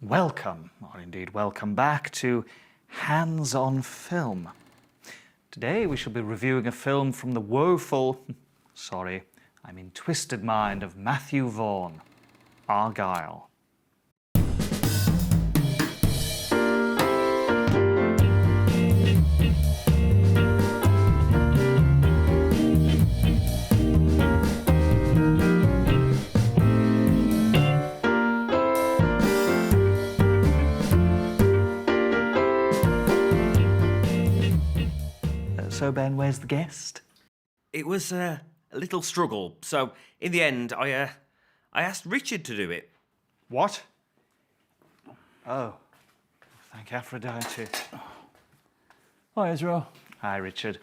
Welcome, or indeed welcome back to Hands on Film. Today we shall be reviewing a film from the woeful, twisted mind of Matthew Vaughn, Argylle. So, Ben, where's the guest? It was a little struggle, so in the end, I asked Richard to do it. What? Oh, thank Aphrodite. Hi, Israel. Hi, Richard.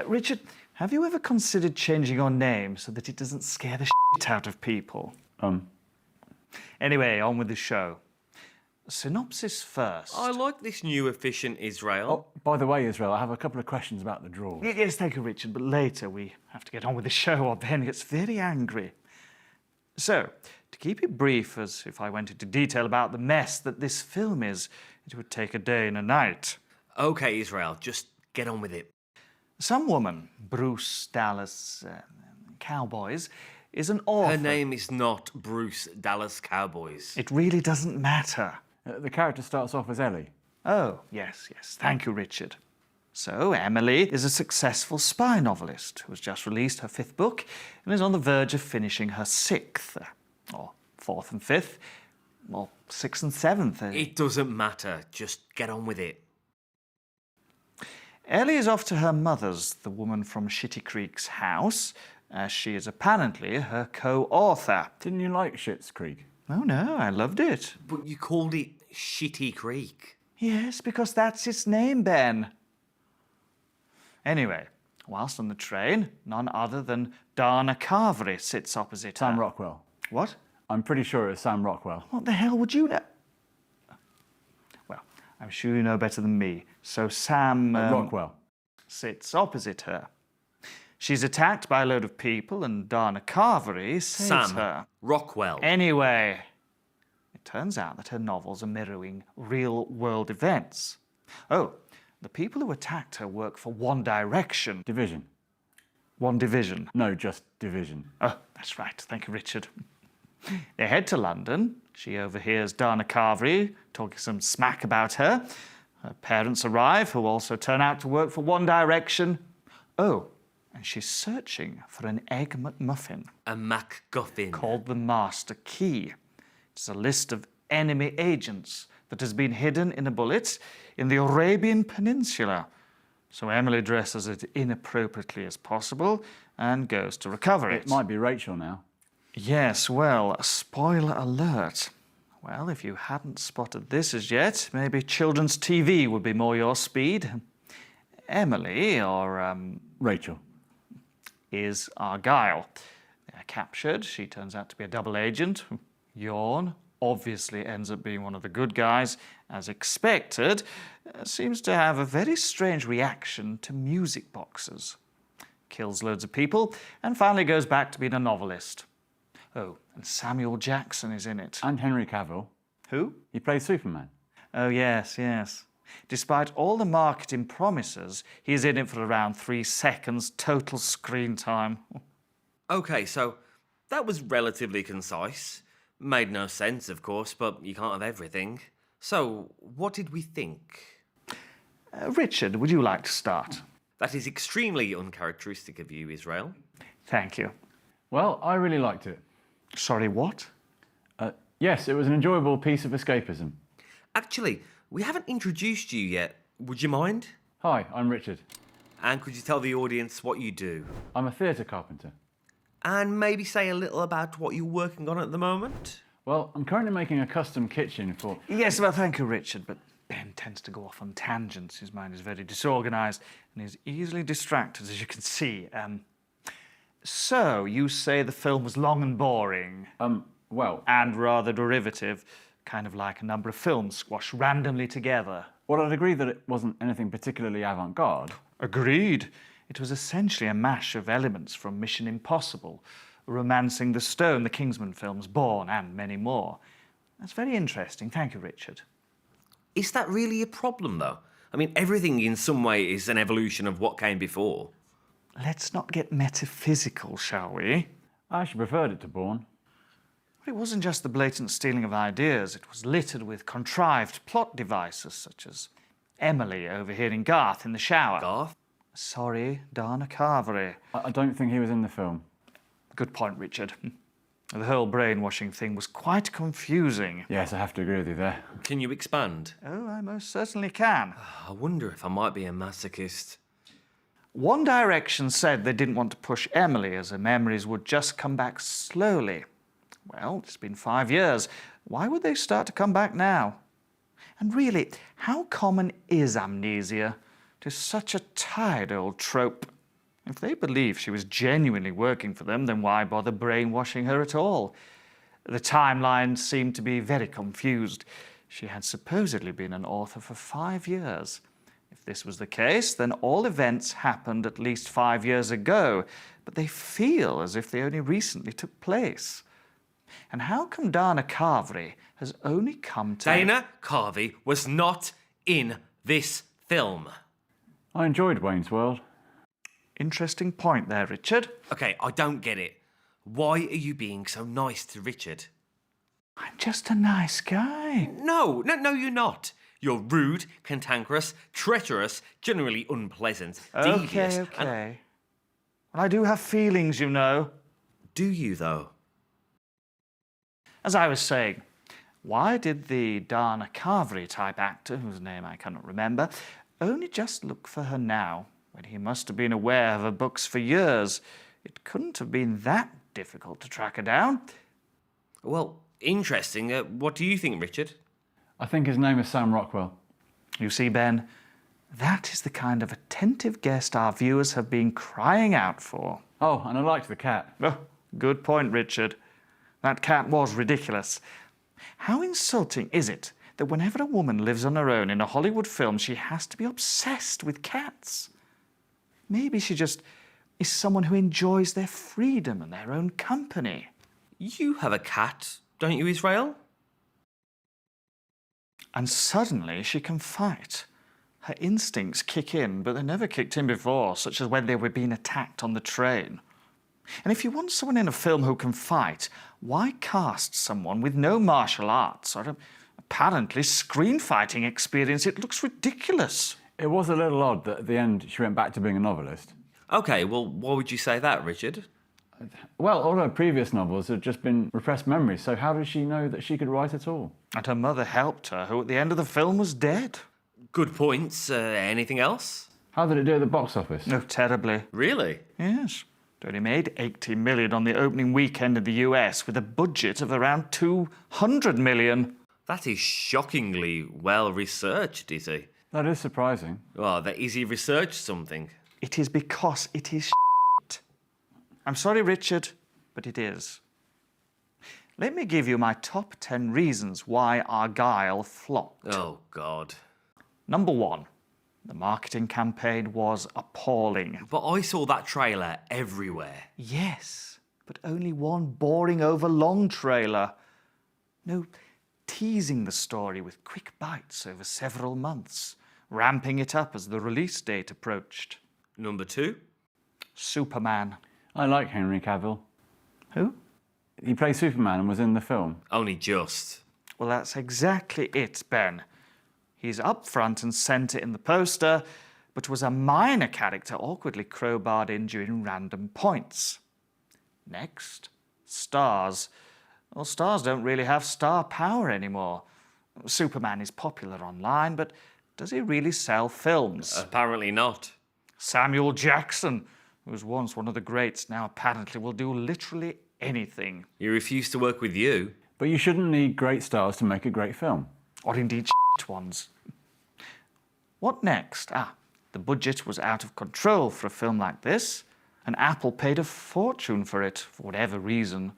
Richard, have you ever considered changing your name so that it doesn't scare the shit out of people? Anyway, on with the show. Synopsis first. I like this new efficient Israel. Oh, by the way, Israel, I have a couple of questions about the drawers. Yes, thank you, Richard, but later we have to get on with the show or Ben gets very angry. So, to keep it brief, as if I went into detail about the mess that this film is, it would take a day and a night. Okay, Israel, just get on with it. Some woman, Bruce Dallas Cowboys, is an author. Her name is not Bruce Dallas Cowboys. It really doesn't matter. The character starts off as Ellie. Oh, yes. Thank you, Richard. So, Emily is a successful spy novelist who has just released her 5th book and is on the verge of finishing her 6th, or 4th and 5th, or 6th and 7th. It doesn't matter, just get on with it. Ellie is off to her mother's, the woman from Shitty Creek's house, as she is apparently her co-author. Didn't you like Schitt's Creek? Oh no, I loved it. But you called it Shitty Creek. Yes, because that's its name, Ben. Anyway, whilst on the train, none other than Dana Carvery sits opposite her. Sam Rockwell. What? I'm pretty sure it's Sam Rockwell. What the hell would you know? Well, I'm sure you know better than me. So Sam... Rockwell. Sits opposite her. She's attacked by a load of people and Dana Carvery saves Sam her. Rockwell. Anyway, it turns out that her novels are mirroring real-world events. Oh, the people who attacked her work for One Direction. Division. One Division. No, just Division. Oh, that's right. Thank you, Richard. They head to London. She overhears Dana Carvery talking some smack about her. Her parents arrive, who also turn out to work for One Direction. Oh, and she's searching for an Egg McMuffin. A MacGuffin. Called the Master Key. It's a list of enemy agents that has been hidden in a bullet in the Arabian Peninsula. So Emily dresses it inappropriately as possible and goes to recover it. It might be Rachel now. Yes, well, spoiler alert. Well, if you hadn't spotted this as yet, maybe children's TV would be more your speed. Emily, or Rachel. is Argylle. They're captured. She turns out to be a double agent. Yawn. Obviously ends up being one of the good guys, as expected. Seems to have a very strange reaction to music boxes. Kills loads of people, and finally goes back to being a novelist. Oh, and Samuel Jackson is in it. And Henry Cavill. Who? He plays Superman. Oh, yes. Despite all the marketing promises, he's in it for around 3 seconds total screen time. Okay, so that was relatively concise. Made no sense, of course, but you can't have everything. So, what did we think? Richard, would you like to start? That is extremely uncharacteristic of you, Israel. Thank you. Well, I really liked it. Sorry, what? Yes, it was an enjoyable piece of escapism. Actually, we haven't introduced you yet. Would you mind? Hi, I'm Richard. And could you tell the audience what you do? I'm a theatre carpenter. And maybe say a little about what you're working on at the moment? Well, I'm currently making a custom kitchen for... Yes, well, thank you, Richard, but Ben tends to go off on tangents. His mind is very disorganised and he's easily distracted, as you can see. So, you say the film was long and boring? Well... And rather derivative, kind of like a number of films squashed randomly together. Well, I'd agree that it wasn't anything particularly avant-garde. Agreed. It was essentially a mash of elements from Mission Impossible, Romancing the Stone, the Kingsman films, Bourne, and many more. That's very interesting. Thank you, Richard. Is that really a problem, though? I mean, everything in some way is an evolution of what came before. Let's not get metaphysical, shall we? I actually preferred it to Bourne. But it wasn't just the blatant stealing of ideas. It was littered with contrived plot devices, such as Emily overhearing Garth in the shower. Garth? Sorry, Dana Carvery. I don't think he was in the film. Good point, Richard. The whole brainwashing thing was quite confusing. Yes, I have to agree with you there. Can you expand? Oh, I most certainly can. I wonder if I might be a masochist. One Direction said they didn't want to push Emily as her memories would just come back slowly. Well, it's been 5 years. Why would they start to come back now? And really, how common is amnesia? It is such a tired old trope. If they believe she was genuinely working for them, then why bother brainwashing her at all? The timeline seemed to be very confused. She had supposedly been an author for 5 years. If this was the case, then all events happened at least 5 years ago, but they feel as if they only recently took place. And how come Dana Carvery has only come to... Dana Carvey was not in this film. I enjoyed Wayne's World. Interesting point there, Richard. Okay, I don't get it. Why are you being so nice to Richard? I'm just a nice guy. No, you're not. You're rude, cantankerous, treacherous, generally unpleasant, devious, and... Okay. Well, I do have feelings, you know. Do you, though? As I was saying, why did the Dana Carvery type actor, whose name I cannot remember, only just look for her now, when he must have been aware of her books for years? It couldn't have been that difficult to track her down. Well, interesting. What do you think, Richard? I think his name is Sam Rockwell. You see, Ben, that is the kind of attentive guest our viewers have been crying out for. Oh, and I liked the cat. Oh, good point, Richard. That cat was ridiculous. How insulting is it that whenever a woman lives on her own in a Hollywood film, she has to be obsessed with cats? Maybe she just is someone who enjoys their freedom and their own company. You have a cat, don't you, Israel? And suddenly she can fight. Her instincts kick in, but they never kicked in before, such as when they were being attacked on the train. And if you want someone in a film who can fight, why cast someone with no martial arts or apparently screen fighting experience? It looks ridiculous. It was a little odd that at the end she went back to being a novelist. Okay, well, why would you say that, Richard? Well, all her previous novels had just been repressed memories, so how did she know that she could write at all? And her mother helped her, who at the end of the film was dead. Good points. Anything else? How did it do at the box office? No, terribly. Really? Yes. It only made 80 million on the opening weekend in the US with a budget of around 200 million. That is shockingly well researched, is he? That is surprising. Well, that is he researched something. It is because it is shit. I'm sorry, Richard, but it is. Let me give you my top 10 reasons why Argylle flopped. Oh, God. Number 1, the marketing campaign was appalling. But I saw that trailer everywhere. Yes, but only one boring over long trailer. No teasing the story with quick bites over several months, ramping it up as the release date approached. Number 2? Superman. I like Henry Cavill. Who? He played Superman and was in the film. Only just. Well, that's exactly it, Ben. He's up front and centre in the poster, but was a minor character awkwardly crowbarred in during random points. Next, stars. Well, stars don't really have star power anymore. Superman is popular online, but does he really sell films? Apparently not. Samuel Jackson, who was once one of the greats, now apparently will do literally anything. He refused to work with you. But you shouldn't need great stars to make a great film. Or indeed ones. What next? The budget was out of control for a film like this, and Apple paid a fortune for it, for whatever reason,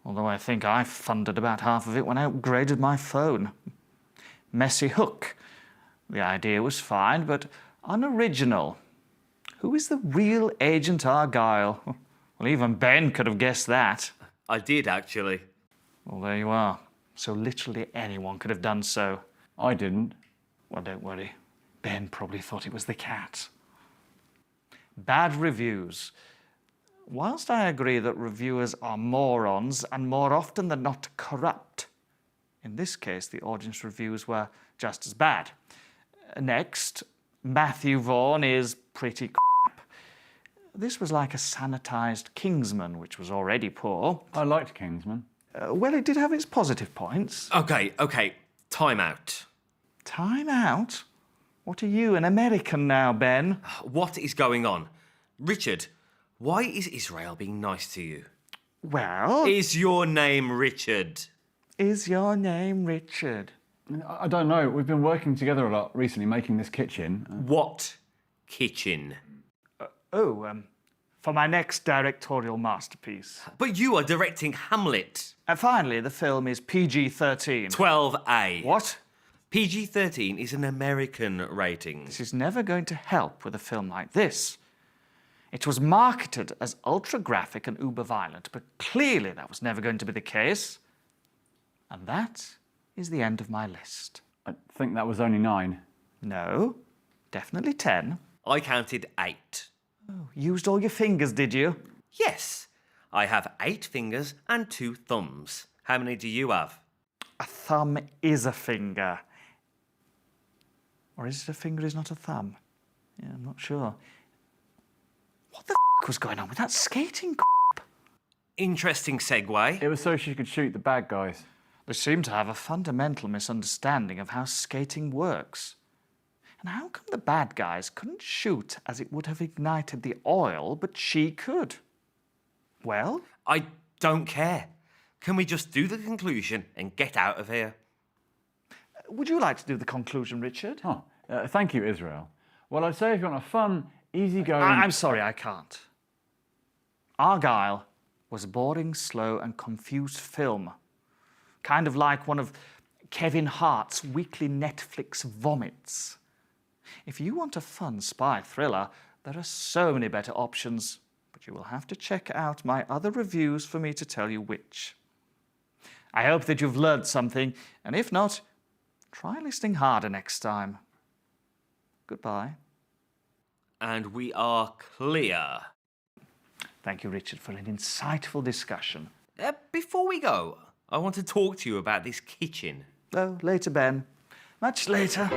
although I think I funded about half of it when I upgraded my phone. Messy hook. The idea was fine, but unoriginal. Who is the real Agent Argylle? Well, even Ben could have guessed that. I did, actually. Well, there you are. so literally anyone could have done so. I didn't. Well, don't worry. Ben probably thought it was the cat. Bad reviews. Whilst I agree that reviewers are morons and more often than not corrupt, in this case the audience reviews were just as bad. Next, Matthew Vaughan is pretty crap. This was like a sanitised Kingsman, which was already poor. I liked Kingsman. Well, it did have its positive points. Okay, time out. Time out? What are you, an American now, Ben? What is going on? Richard, why is Israel being nice to you? Well, Is your name Richard? is your name Richard? I don't know. We've been working together a lot recently making this kitchen. What kitchen? For my next directorial masterpiece. But you are directing Hamlet. And finally, the film is PG-13. 12A. What? PG-13 is an American rating. This is never going to help with a film like this. It was marketed as ultra-graphic and uber-violent, but clearly that was never going to be the case. And that is the end of my list. I think that was only 9. No, definitely 10. I counted 8. Used all your fingers, did you? Yes, I have 8 fingers and 2 thumbs. How many do you have? A thumb is a finger. Or is it a finger is not a thumb? Yeah, I'm not sure. What the was going on with that skating Interesting segue. It was so she could shoot the bad guys. They seem to have a fundamental misunderstanding of how skating works. And how come the bad guys couldn't shoot as it would have ignited the oil, but she could? Well, I don't care. Can we just do the conclusion and get out of here? would you like to do the conclusion, Richard? Oh, thank you, Israel. Well, I'd say if you want a fun, easygoing... I'm sorry, I can't. Argylle was a boring, slow and confused film. Kind of like one of Kevin Hart's weekly Netflix vomits. If you want a fun spy thriller, there are so many better options, but you will have to check out my other reviews for me to tell you which. I hope that you've learned something, and if not, try listening harder next time. Goodbye. And we are clear. Thank you, Richard, for an insightful discussion. Before we go, I want to talk to you about this kitchen. Oh, later, Ben. Much later.